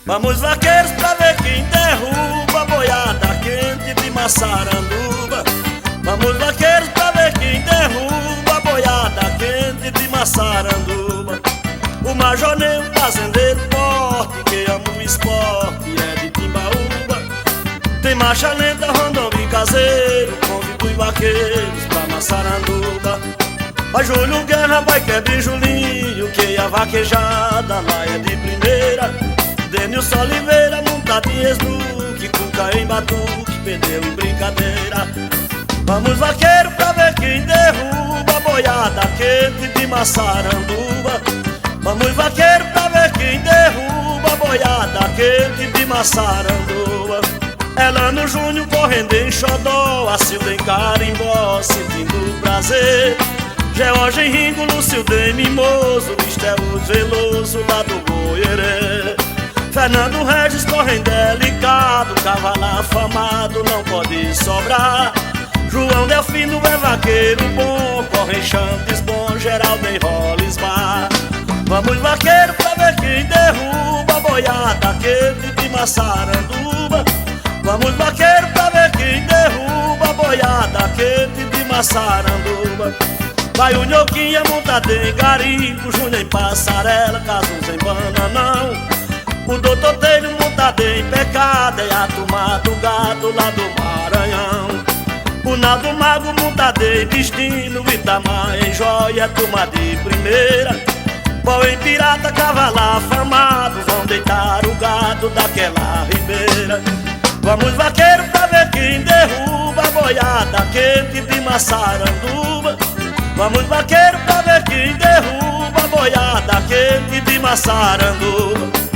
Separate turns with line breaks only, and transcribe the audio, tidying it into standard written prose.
Vamos vaqueiros pra ver quem derruba a boiada quente de Massaranduba. Vamos vaqueiros pra ver quem derruba a boiada quente de Massaranduba. O Major Ney, um fazendeiro forte que ama o esporte, é de Timbaúba. Tem marcha lenta, rondão e caseiro, convido os vaqueiros pra Massaranduba. A Júlio Guerra vai quebrar Julinho, que a vaquejada lá é de primeira. Denilson Oliveira, montado em esduque, cuca em batuque, perdeu em brincadeira. Vamos vaqueiro pra ver quem derruba a boiada quente de Massaranduba. Vamos vaqueiro pra ver quem derruba a boiada quente de Massaranduba. Elano Júnior correndo em xodó, a Cilda em carimbó, sentindo o prazer. George Ringo, Lúcio de Mimoso, Mistério Veloso lá do Goierê. Fernando Regis correndo delicado, cavalo afamado não pode sobrar. João Delfino é vaqueiro bom, corre chantes bom, Geraldo enrola esbar. Vamos vaqueiro pra ver quem derruba a boiada quente de Massaranduba. Vamos vaqueiro pra ver quem derruba a boiada quente de Massaranduba. Vai o Nhoquinha montado em garimpo, Júnior em passarela, Casos em bananão. O Doutor Telho montado em pecado, é a turma do gado lá do Maranhão. O Naldo Mago montado em destino, Itamar em joia, turma de primeira. Pau em pirata, cavalo afamado, vão deitar o gado daquela ribeira. Vamos vaqueiro pra ver quem derruba a boiada quente de Massaranduba. Vamos vaqueiro pra ver quem derruba a boiada quente de Massaranduba.